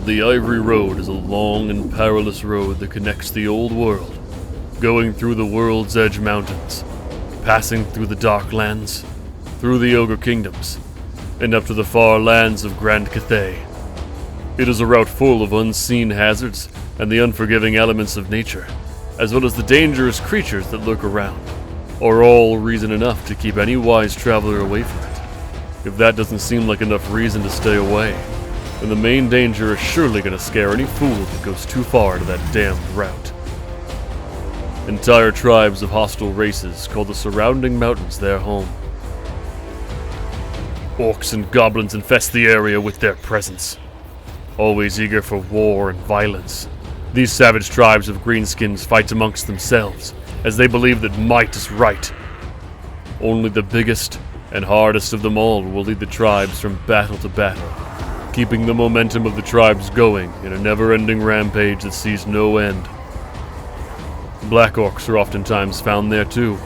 The Ivory Road is a long and perilous road that connects the old world, going through the World's Edge Mountains, passing through the Dark Lands, through the Ogre Kingdoms, and up to the far lands of Grand Cathay. It is a route full of unseen hazards and the unforgiving elements of nature, as well as the dangerous creatures that lurk around, are all reason enough to keep any wise traveler away from it. If that doesn't seem like enough reason to stay away, then the main danger is surely going to scare any fool that goes too far to that damned route. Entire tribes of hostile races call the surrounding mountains their home. Orcs and goblins infest the area with their presence. Always eager for war and violence, these savage tribes of greenskins fight amongst themselves, as they believe that might is right. Only the biggest and hardest of them all will lead the tribes from battle to battle, keeping the momentum of the tribes going in a never-ending rampage that sees no end. Black orcs are oftentimes found there too.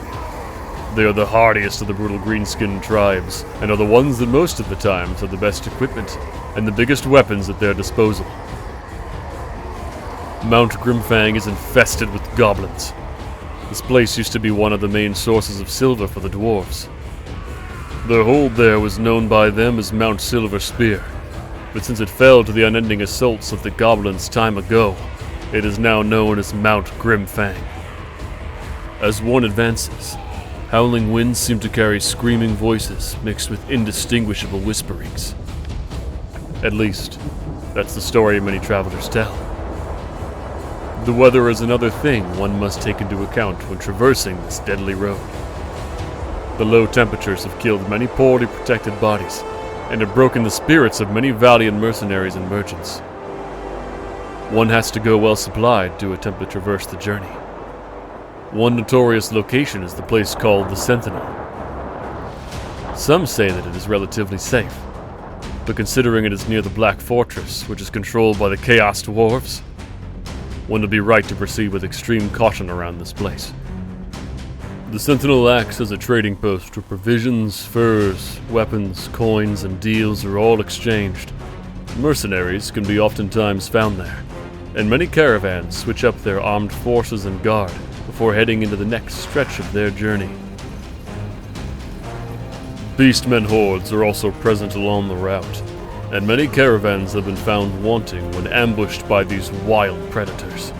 They are the hardiest of the brutal greenskin tribes, and are the ones that most of the times have the best equipment and the biggest weapons at their disposal. Mount Grimfang is infested with goblins. This place used to be one of the main sources of silver for the dwarves. Their hold there was known by them as Mount Silver Spear, but since it fell to the unending assaults of the goblins time ago, it is now known as Mount Grimfang. As one advances, howling winds seem to carry screaming voices mixed with indistinguishable whisperings. At least, that's the story many travelers tell. The weather is another thing one must take into account when traversing this deadly road. The low temperatures have killed many poorly protected bodies, and have broken the spirits of many valiant mercenaries and merchants. One has to go well supplied to attempt to traverse the journey. One notorious location is the place called the Sentinel. Some say that it is relatively safe, but considering it is near the Black Fortress, which is controlled by the Chaos Dwarves, one would be right to proceed with extreme caution around this place. The Sentinel acts as a trading post where provisions, furs, weapons, coins, and deals are all exchanged. Mercenaries can be oftentimes found there, and many caravans switch up their armed forces and guard before heading into the next stretch of their journey. Beastmen hordes are also present along the route, and many caravans have been found wanting when ambushed by these wild predators.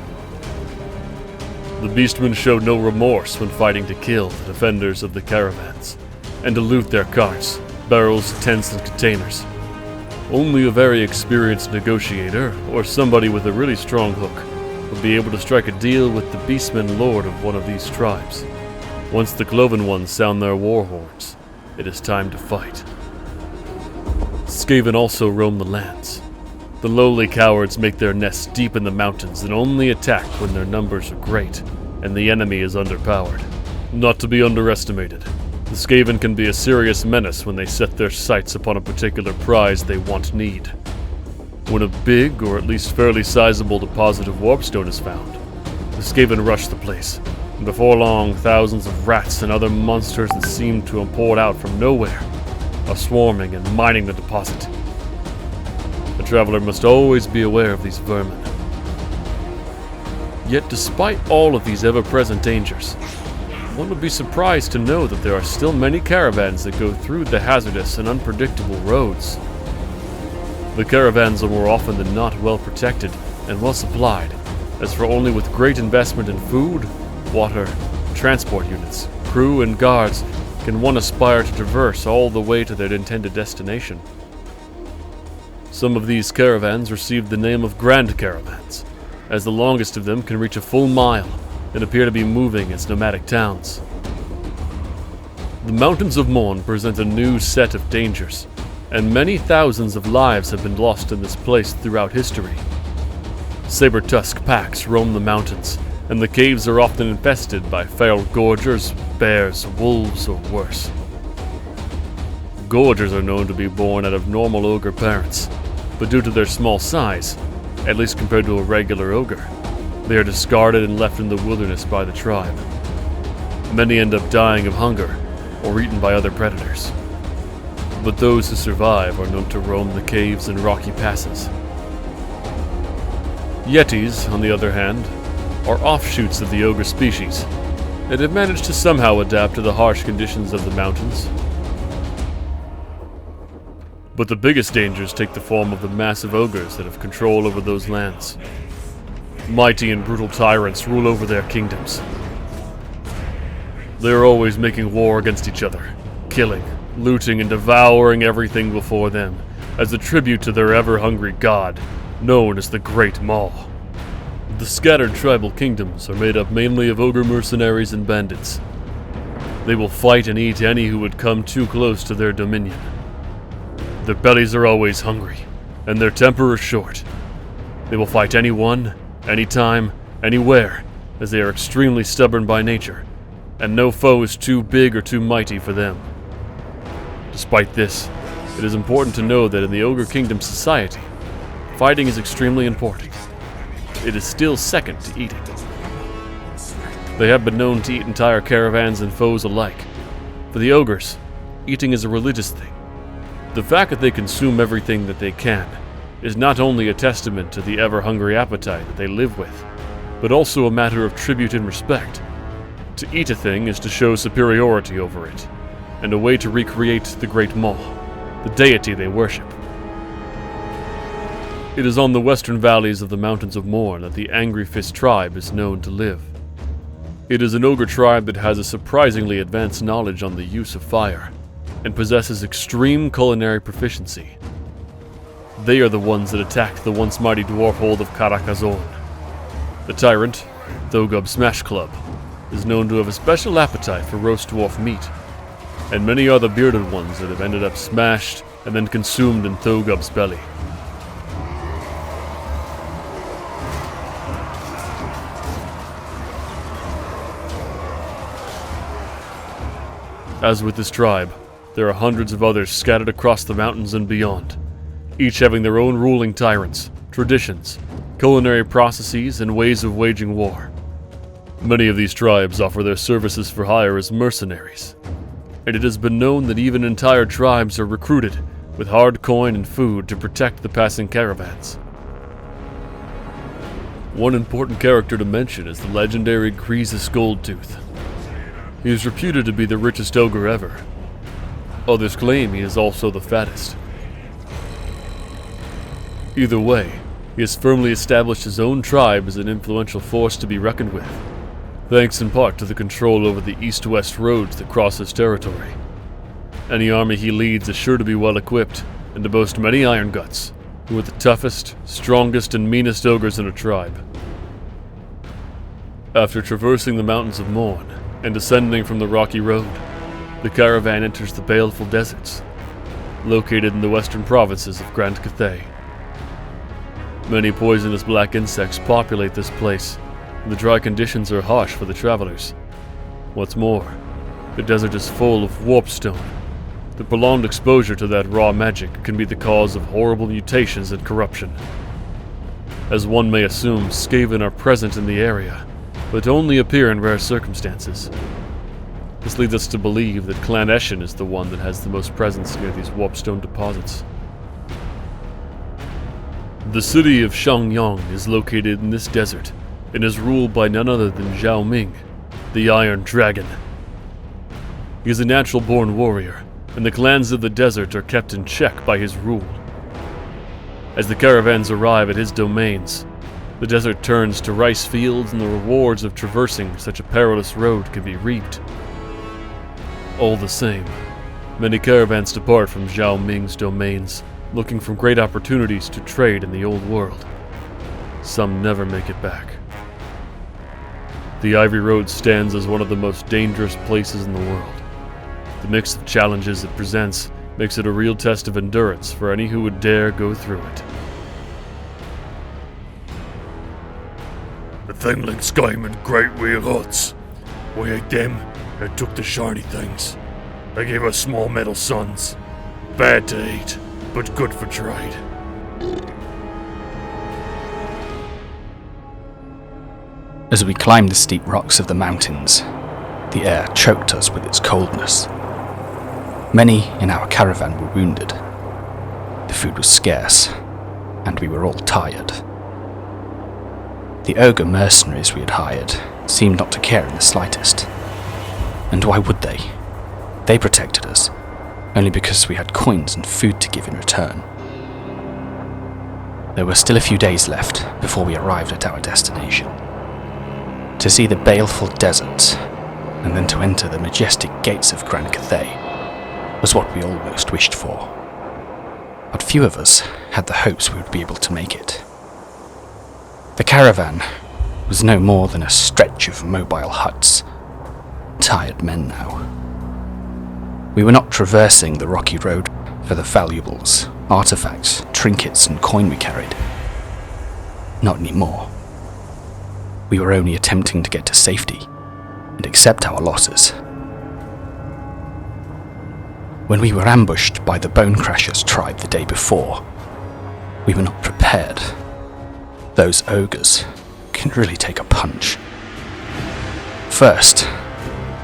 The Beastmen showed no remorse when fighting to kill the defenders of the caravans, and to loot their carts, barrels, tents, and containers. Only a very experienced negotiator, or somebody with a really strong hook, would be able to strike a deal with the Beastmen lord of one of these tribes. Once the cloven ones sound their war horns, it is time to fight. Skaven also roam the lands. The lowly cowards make their nests deep in the mountains and only attack when their numbers are great and the enemy is underpowered. Not to be underestimated, the Skaven can be a serious menace when they set their sights upon a particular prize they need. When a big, or at least fairly sizable deposit of warpstone is found, the Skaven rush the place, and before long, thousands of rats and other monsters that seem to have poured out from nowhere are swarming and mining the deposit. A traveler must always be aware of these vermin. Yet despite all of these ever-present dangers, one would be surprised to know that there are still many caravans that go through the hazardous and unpredictable roads. The caravans are more often than not well protected and well supplied, as for only with great investment in food, water, transport units, crew, and guards can one aspire to traverse all the way to their intended destination. Some of these caravans receive the name of Grand Caravans, as the longest of them can reach a full mile and appear to be moving as nomadic towns. The mountains of Moan present a new set of dangers, and many thousands of lives have been lost in this place throughout history. Saber-tusk packs roam the mountains, and the caves are often infested by feral gorgers, bears, wolves, or worse. Gorgers are known to be born out of normal ogre parents, but due to their small size, at least compared to a regular ogre, they are discarded and left in the wilderness by the tribe. Many end up dying of hunger or eaten by other predators. But those who survive are known to roam the caves and rocky passes. Yetis, on the other hand, are offshoots of the ogre species, and have managed to somehow adapt to the harsh conditions of the mountains. But the biggest dangers take the form of the massive ogres that have control over those lands. Mighty and brutal tyrants rule over their kingdoms. They are always making war against each other, killing, looting, and devouring everything before them, as a tribute to their ever-hungry god, known as the Great Maw. The scattered tribal kingdoms are made up mainly of ogre mercenaries and bandits. They will fight and eat any who would come too close to their dominion. Their bellies are always hungry, and their temper is short. They will fight anyone, anytime, anywhere, as they are extremely stubborn by nature, and no foe is too big or too mighty for them. Despite this, it is important to know that in the Ogre Kingdom society, fighting is extremely important. It is still second to eating. They have been known to eat entire caravans and foes alike. For the ogres, eating is a religious thing. The fact that they consume everything that they can is not only a testament to the ever-hungry appetite that they live with, but also a matter of tribute and respect. To eat a thing is to show superiority over it, and a way to recreate the Great Maw, the deity they worship. It is on the western valleys of the Mountains of Mourn that the Angry Fist tribe is known to live. It is an ogre tribe that has a surprisingly advanced knowledge on the use of fire, and possesses extreme culinary proficiency. They are the ones that attacked the once mighty dwarf hold of Karakazorn. The tyrant, Thogub Smash Club, is known to have a special appetite for roast dwarf meat, and many are the bearded ones that have ended up smashed and then consumed in Thogub's belly. As with this tribe, there are hundreds of others scattered across the mountains and beyond, each having their own ruling tyrants, traditions, culinary processes, and ways of waging war. Many of these tribes offer their services for hire as mercenaries, and it has been known that even entire tribes are recruited with hard coin and food to protect the passing caravans. One important character to mention is the legendary Griezus Goldtooth. He is reputed to be the richest ogre ever. Others claim he is also the fattest. Either way, he has firmly established his own tribe as an influential force to be reckoned with, thanks in part to the control over the east-west roads that cross his territory. Any army he leads is sure to be well equipped, and to boast many iron guts, who are the toughest, strongest, and meanest ogres in a tribe. After traversing the Mountains of Mourn, and descending from the rocky road, the caravan enters the baleful deserts, located in the western provinces of Grand Cathay. Many poisonous black insects populate this place, and the dry conditions are harsh for the travelers. What's more, the desert is full of warpstone. The prolonged exposure to that raw magic can be the cause of horrible mutations and corruption. As one may assume, skaven are present in the area, but only appear in rare circumstances. This leads us to believe that Clan Eshin is the one that has the most presence near these warpstone deposits. The city of Shangyang is located in this desert and is ruled by none other than Zhao Ming, the Iron Dragon. He is a natural-born warrior, and the clans of the desert are kept in check by his rule. As the caravans arrive at his domains, the desert turns to rice fields, and the rewards of traversing such a perilous road can be reaped. All the same, many caravans depart from Zhao Ming's domains, looking for great opportunities to trade in the old world. Some never make it back. The Ivory Road stands as one of the most dangerous places in the world. The mix of challenges it presents makes it a real test of endurance for any who would dare go through it. The Thingling came in great wheel huts. We ate them and took the shiny things. They gave us small metal suns. Bad to eat, but good for trade. As we climbed the steep rocks of the mountains, the air choked us with its coldness. Many in our caravan were wounded. The food was scarce, and we were all tired. The ogre mercenaries we had hired seemed not to care in the slightest. And why would they? They protected us, only because we had coins and food to give in return. There were still a few days left before we arrived at our destination. To see the baleful deserts, and then to enter the majestic gates of Cathay, was what we almost wished for. But few of us had the hopes we would be able to make it. The caravan was no more than a stretch of mobile huts. Tired men now. We were not traversing the rocky road for the valuables, artifacts, trinkets and coin we carried. Not anymore. We were only attempting to get to safety and accept our losses. When we were ambushed by the Bone Crashers tribe the day before, we were not prepared. Those ogres can really take a punch. First,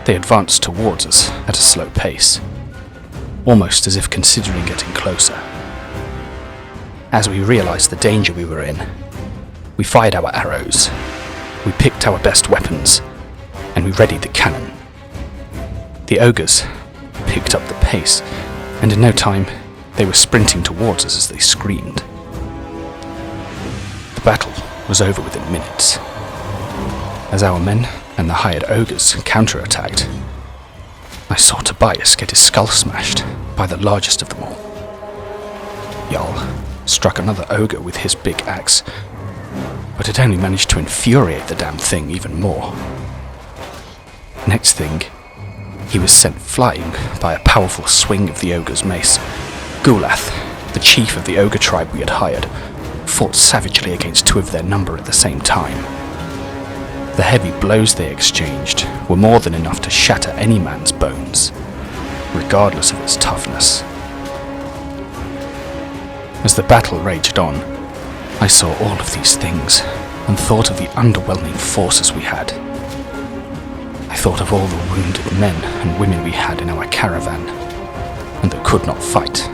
they advanced towards us at a slow pace, almost as if considering getting closer. As we realized the danger we were in, we fired our arrows, we picked our best weapons, and we readied the cannon. The ogres picked up the pace, and in no time they were sprinting towards us as they screamed. The battle was over within minutes. As our men and the hired ogres counterattacked, I saw Tobias get his skull smashed by the largest of them all. Jarl struck another ogre with his big axe, but it only managed to infuriate the damn thing even more. Next thing, he was sent flying by a powerful swing of the ogre's mace. Gulath, the chief of the ogre tribe we had hired, fought savagely against two of their number at the same time. The heavy blows they exchanged were more than enough to shatter any man's bones, regardless of its toughness. As the battle raged on, I saw all of these things and thought of the underwhelming forces we had. I thought of all the wounded men and women we had in our caravan, and that could not fight.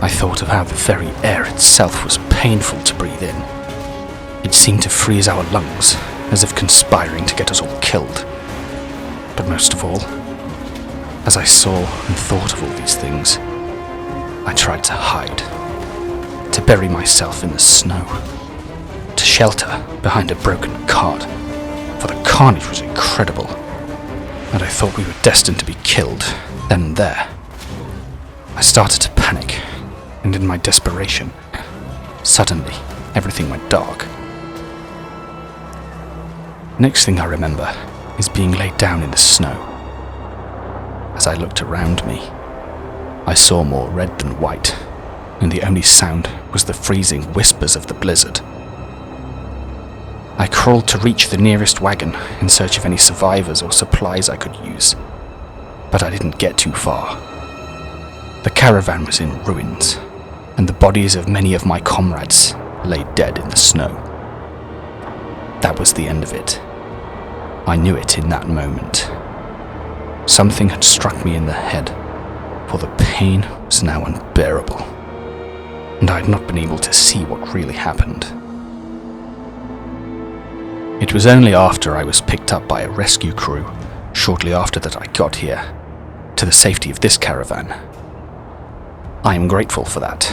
I thought of how the very air itself was painful to breathe in. It seemed to freeze our lungs, as if conspiring to get us all killed. But most of all, as I saw and thought of all these things, I tried to hide, to bury myself in the snow, to shelter behind a broken cart, for the carnage was incredible, and I thought we were destined to be killed then and there. I started to panic, and in my desperation, suddenly everything went dark. Next thing I remember is being laid down in the snow. As I looked around me, I saw more red than white, and the only sound was the freezing whispers of the blizzard. I crawled to reach the nearest wagon in search of any survivors or supplies I could use, but I didn't get too far. The caravan was in ruins, and the bodies of many of my comrades lay dead in the snow. That was the end of it. I knew it in that moment. Something had struck me in the head, for the pain was now unbearable, and I had not been able to see what really happened. It was only after I was picked up by a rescue crew, shortly after that I got here, to the safety of this caravan. I am grateful for that,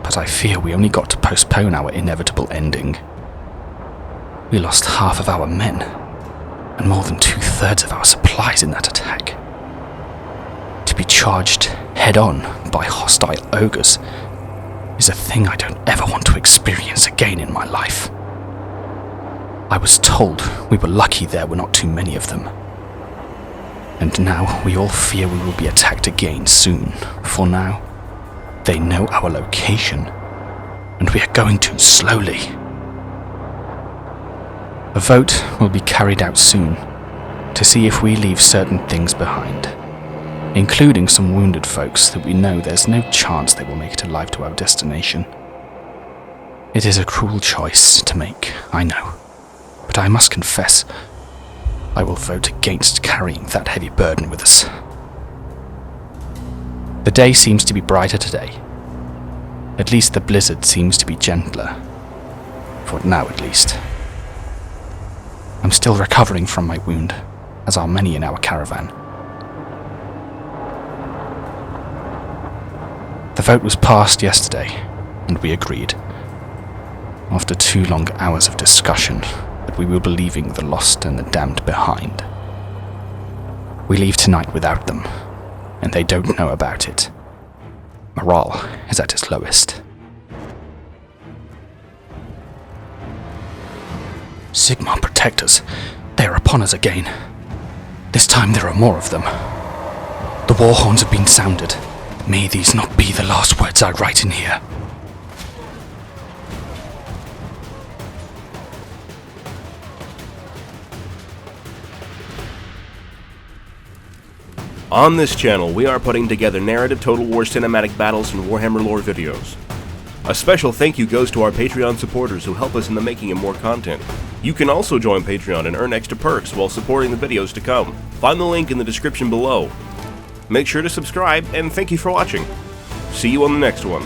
but I fear we only got to postpone our inevitable ending. We lost half of our men, and more than 2/3 of our supplies in that attack. To be charged head-on by hostile ogres is a thing I don't ever want to experience again in my life. I was told we were lucky there were not too many of them. And now we all fear we will be attacked again soon, for now they know our location, and we are going too slowly. A vote will be carried out soon to see if we leave certain things behind, including some wounded folks that we know there's no chance they will make it alive to our destination. It is a cruel choice to make, I know, but I must confess, I will vote against carrying that heavy burden with us. The day seems to be brighter today. At least the blizzard seems to be gentler. for now at least. I'm still recovering from my wound, as are many in our caravan. The vote was passed yesterday, and we agreed, after 2 long hours of discussion, that we will be leaving the lost and the damned behind. We leave tonight without them, and they don't know about it. Morale is at its lowest. Sigmar protectors, they are upon us again. This time there are more of them. The war horns have been sounded. May these not be the last words I write in here. On this channel, we are putting together narrative Total War cinematic battles and Warhammer lore videos. A special thank you goes to our Patreon supporters who help us in the making of more content. You can also join Patreon and earn extra perks while supporting the videos to come. Find the link in the description below. Make sure to subscribe, and thank you for watching. See you on the next one.